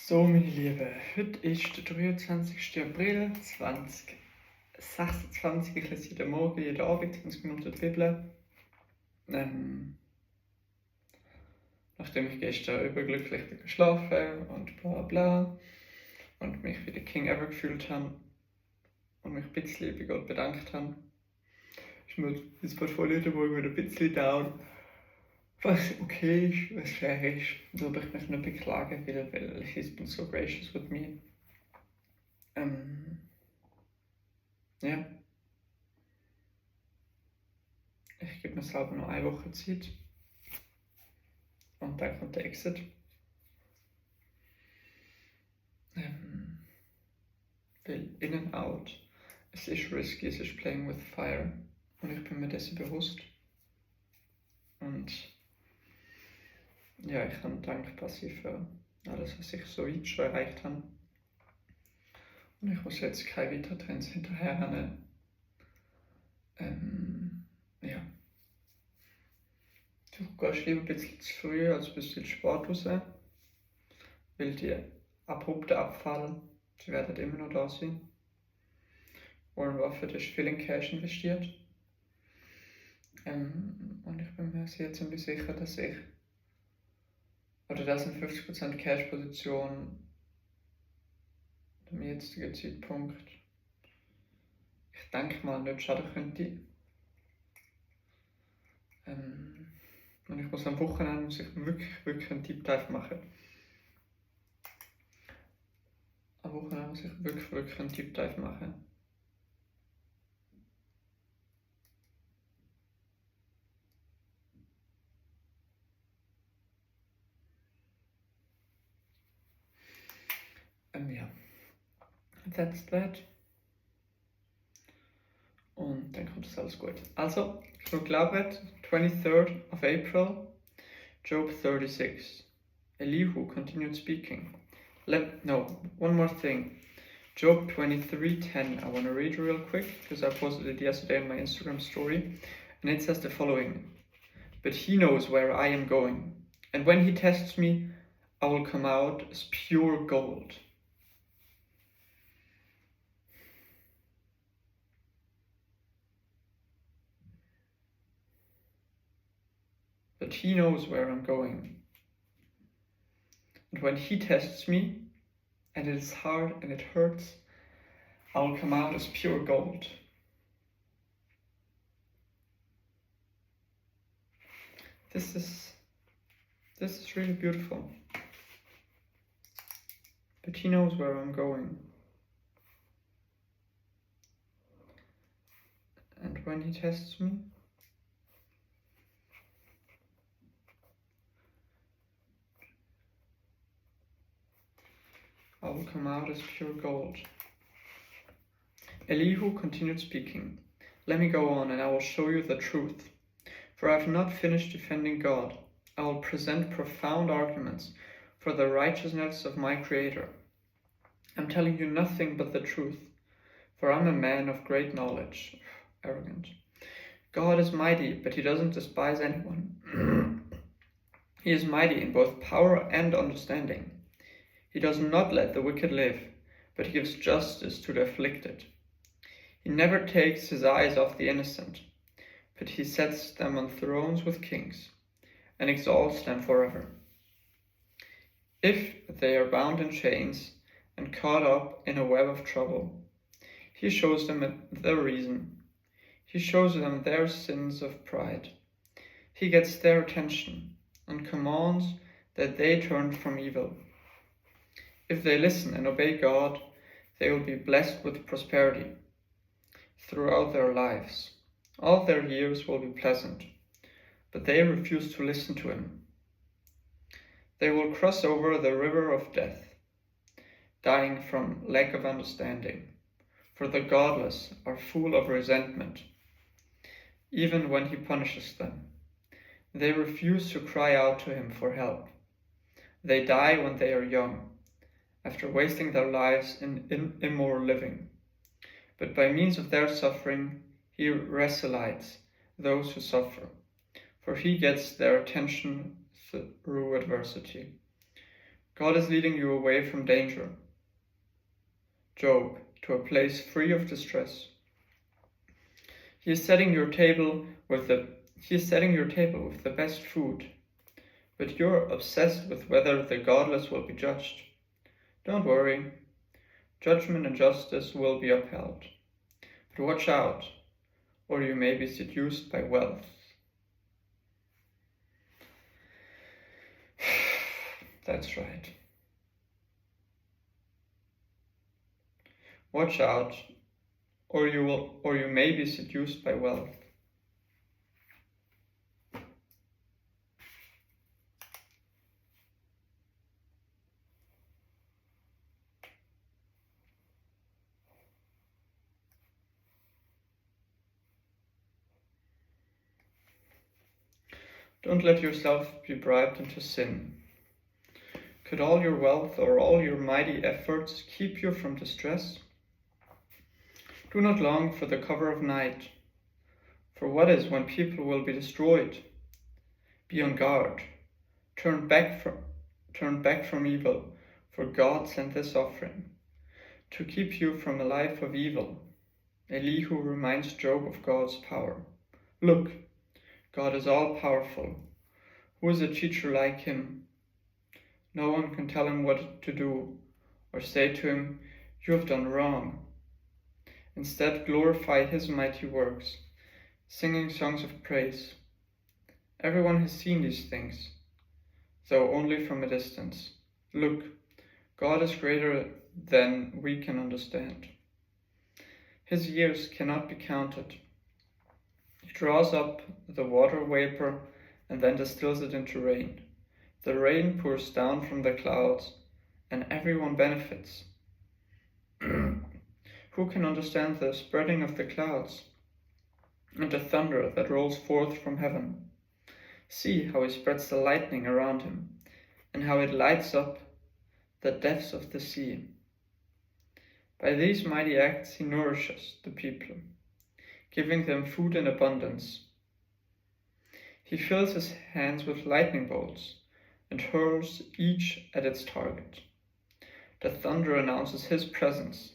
So, meine Lieben, heute ist der 23. April 2026. Ich lese jeden Morgen, jeden Abend 20 Minuten die Bibel. Nachdem ich gestern überglücklich geschlafen und bla bla und mich wie der King ever gefühlt habe und mich ein bisschen bei Gott bedankt habe, ist mir das Portfolio heute Morgen wieder ein bisschen down. Was okay ist, was fair ist, aber ich mich nicht beklagen will, weil he's been so gracious with me. Ja. Ich gebe mir selber noch eine Woche Zeit. Und dann kommt der Exit. Weil in and out, es ist risky, es ist playing with fire. Und ich bin mir dessen bewusst. Und ja, ich bin dankbar für alles, was ich so weit schon erreicht habe. Und ich muss jetzt keine weiteren Trends hinterherrennen. Ja. Du gehst lieber ein bisschen zu früh als ein bisschen zu spät raus. Weil die abrupte Abfall, die werden immer noch da sein. Warren Buffett ist viel in Cash investiert. Und ich bin mir sehr ziemlich sicher, dass ich, oder dass eine 50% Cash-Position zum jetzigen Zeitpunkt, ich denke mal, nicht schaden könnte. Und ich muss am Wochenende wirklich einen Deep Dive machen. Am Wochenende muss ich wirklich einen Deep Dive machen. Ja, that's that. Und dann kommt das alles gut. Also, ich glaube, 23rd of April, Job 36. Elihu continued speaking. One more thing. Job 23:10. I want to read real quick because I posted it yesterday on my Instagram story. And it says the following. But he knows where I am going. And when he tests me, I will come out as pure gold. But he knows where I'm going. And when he tests me, and it is hard and it hurts, I will come out as pure gold. This is really beautiful. But he knows where I'm going. And when he tests me, I will come out as pure gold. Elihu continued speaking. Let me go on and I will show you the truth. For I have not finished defending God. I will present profound arguments for the righteousness of my Creator. I'm telling you nothing but the truth, for I'm a man of great knowledge. Arrogant. God is mighty, but he doesn't despise anyone. He is mighty in both power and understanding. He does not let the wicked live, but he gives justice to the afflicted. He never takes his eyes off the innocent, but he sets them on thrones with kings and exalts them forever. If they are bound in chains and caught up in a web of trouble, he shows them the reason. He shows them their sins of pride. He gets their attention and commands that they turn from evil. If they listen and obey God, they will be blessed with prosperity throughout their lives. All their years will be pleasant, but they refuse to listen to him. They will cross over the river of death, dying from lack of understanding, for the godless are full of resentment, even when he punishes them. They refuse to cry out to him for help. They die when they are young, after wasting their lives in immoral living. But by means of their suffering, he resuscitates those who suffer, for he gets their attention through adversity. God is leading you away from danger. Job, to a place free of distress. He is setting your table with the best food, but you're obsessed with whether the godless will be judged. Don't worry, judgment and justice will be upheld. But watch out, or you may be seduced by wealth. That's right. Watch out, or you may be seduced by wealth. Don't let yourself be bribed into sin. Could all your wealth or all your mighty efforts keep you from distress? Do not long for the cover of night, for what is when people will be destroyed? Be on guard. Turn back from evil, for God sent this offering, to keep you from a life of evil. Elihu reminds Job of God's power. Look, God is all-powerful. Who is a teacher like him? No one can tell him what to do, or say to him, "You have done wrong." Instead, glorify his mighty works, singing songs of praise. Everyone has seen these things, though only from a distance. Look, God is greater than we can understand. His years cannot be counted. He draws up the water vapor and then distills it into rain. The rain pours down from the clouds, and everyone benefits. Who can understand the spreading of the clouds and the thunder that rolls forth from heaven? See how he spreads the lightning around him, and how it lights up the depths of the sea. By these mighty acts he nourishes the people, giving them food in abundance. He fills his hands with lightning bolts and hurls each at its target. The thunder announces his presence.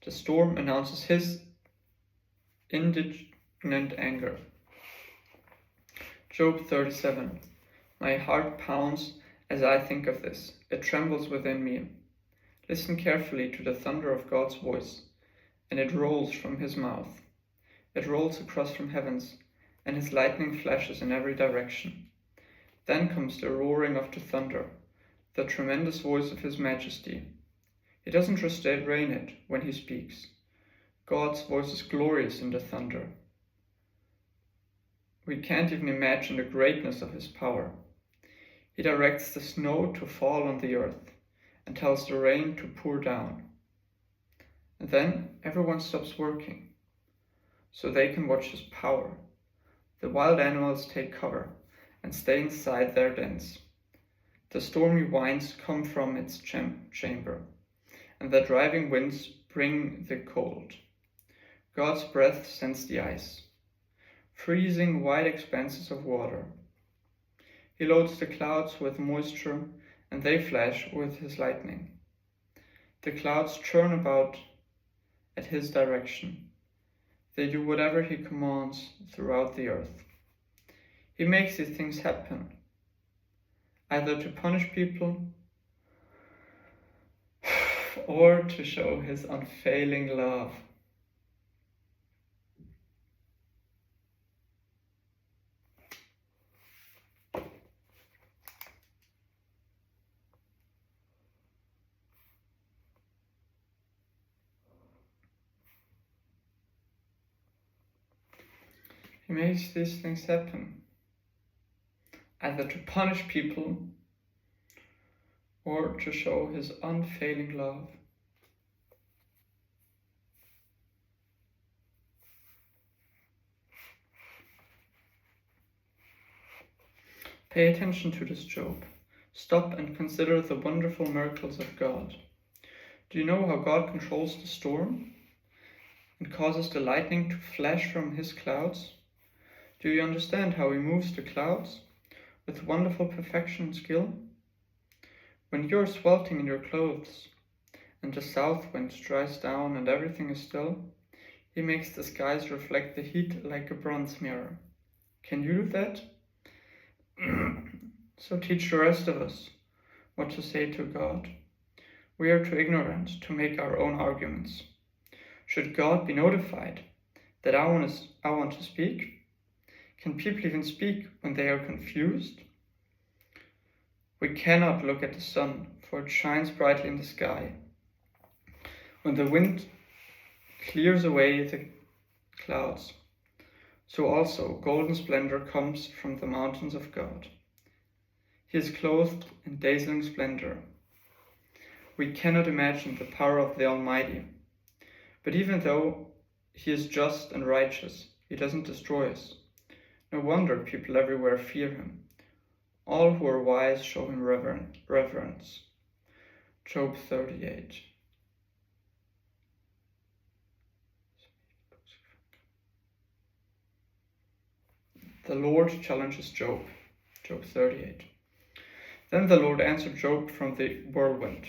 The storm announces his indignant anger. Job 37. My heart pounds as I think of this. It trembles within me. Listen carefully to the thunder of God's voice, and it rolls from his mouth. It rolls across from heavens, and his lightning flashes in every direction. Then comes the roaring of the thunder, the tremendous voice of his majesty. He doesn't restrain it when he speaks. God's voice is glorious in the thunder. We can't even imagine the greatness of his power. He directs the snow to fall on the earth and tells the rain to pour down. And then everyone stops working, so they can watch his power. The wild animals take cover and stay inside their dens. The stormy winds come from its chamber, and the driving winds bring the cold. God's breath sends the ice, freezing wide expanses of water. He loads the clouds with moisture, and they flash with his lightning. The clouds churn about at his direction. They do whatever he commands throughout the earth. He makes these things happen, either to punish people or to show his unfailing love. He makes these things happen, either to punish people or to show his unfailing love. Pay attention to this, Job. Stop and consider the wonderful miracles of God. Do you know how God controls the storm and causes the lightning to flash from his clouds? Do you understand how he moves the clouds with wonderful perfection and skill? When you are sweltering in your clothes, and the south wind dries down and everything is still, he makes the skies reflect the heat like a bronze mirror. Can you do that? So teach the rest of us what to say to God. We are too ignorant to make our own arguments. Should God be notified that I want to speak? Can people even speak when they are confused? We cannot look at the sun, for it shines brightly in the sky. When the wind clears away the clouds, so also golden splendor comes from the mountains of God. He is clothed in dazzling splendor. We cannot imagine the power of the Almighty, but even though He is just and righteous, He doesn't destroy us. No wonder people everywhere fear Him. All who are wise show Him reverence. Job 38. The Lord challenges Job. Job 38. Then the Lord answered Job from the whirlwind.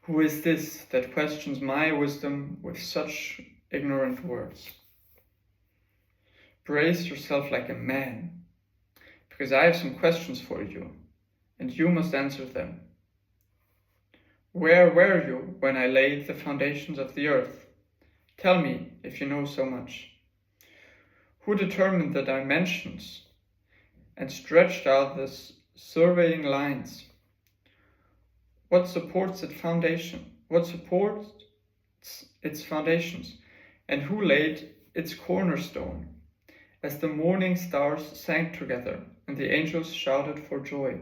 Who is this that questions my wisdom with such ignorant words? Brace yourself like a man, because I have some questions for you, and you must answer them. Where were you when I laid the foundations of the earth? Tell me, if you know so much. Who determined the dimensions and stretched out the surveying lines? What supports its foundation? What supports its foundations? And who laid its cornerstone? As the morning stars sang together and the angels shouted for joy.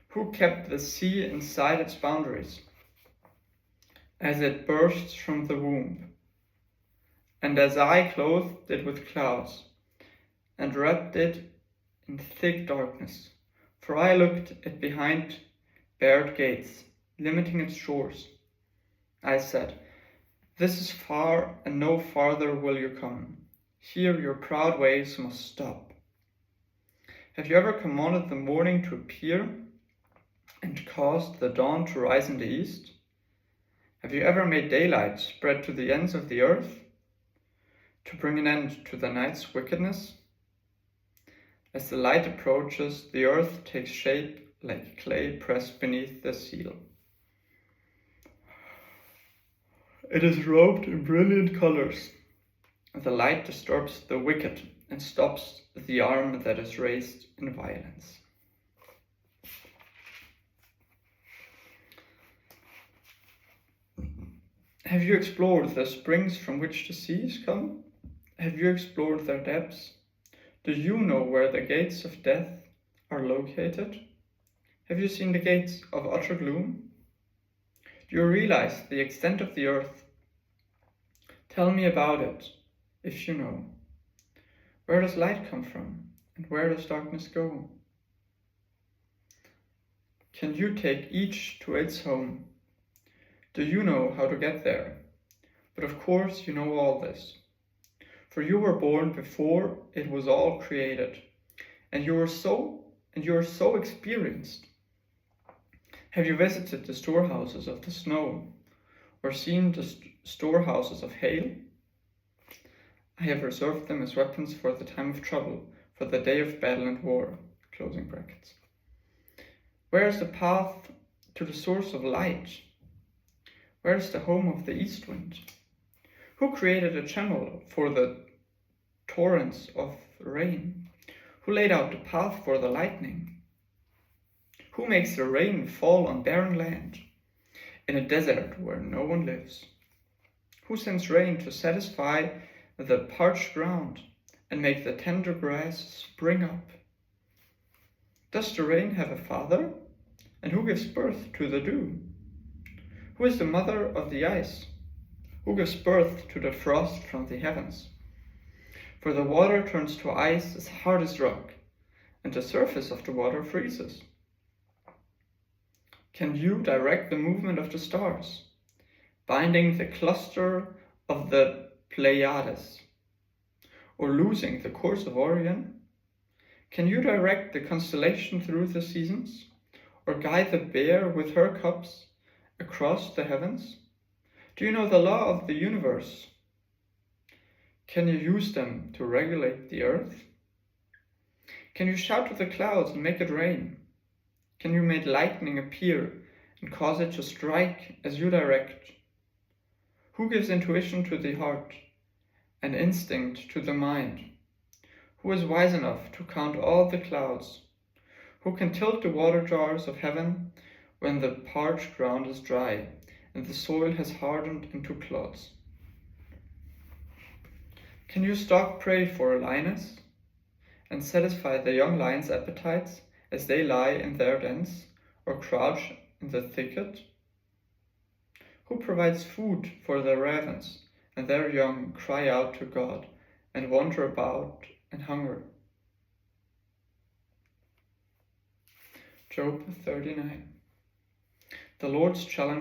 Who kept the sea inside its boundaries as it bursts from the womb? And as I clothed it with clouds and wrapped it in thick darkness. For I looked at behind barred gates, limiting its shores. I said, this is far, and no farther will you come. Here your proud ways must stop. Have you ever commanded the morning to appear and caused the dawn to rise in the east? Have you ever made daylight spread to the ends of the earth, to bring an end to the night's wickedness? As the light approaches, the earth takes shape like clay pressed beneath the seal. It is robed in brilliant colors. The light disturbs the wicked and stops the arm that is raised in violence. Have you explored the springs from which the seas come? Have you explored their depths? Do you know where the gates of death are located? Have you seen the gates of utter gloom? Do you realize the extent of the earth? Tell me about it, if you know. Where does light come from, and where does darkness go? Can you take each to its home? Do you know how to get there? But of course you know all this. For you were born before it was all created, and you are so experienced. Have you visited the storehouses of the snow, or seen the storehouses of hail? I have reserved them as weapons for the time of trouble, for the day of battle and war. Closing brackets. Where is the path to the source of light? Where is the home of the east wind? Who created a channel for the torrents of rain? Who laid out the path for the lightning? Who makes the rain fall on barren land, in a desert where no one lives? Who sends rain to satisfy the parched ground and make the tender grass spring up? Does the rain have a father? And who gives birth to the dew? Who is the mother of the ice? Who gives birth to the frost from the heavens? For the water turns to ice as hard as rock, and the surface of the water freezes. Can you direct the movement of the stars, binding the cluster of the Pleiades, or losing the course of Orion? Can you direct the constellation through the seasons, or guide the bear with her cubs across the heavens? Do you know the law of the universe? Can you use them to regulate the earth? Can you shout to the clouds and make it rain? Can you make lightning appear and cause it to strike as you direct? Who gives intuition to the heart and instinct to the mind? Who is wise enough to count all the clouds? Who can tilt the water jars of heaven when the parched ground is dry and the soil has hardened into clods? Can you stalk prey for a lioness and satisfy the young lion's appetites as they lie in their dens or crouch in the thicket? Who provides food for the ravens, and their young cry out to God and wander about in hunger? Job 39. The Lord's challenge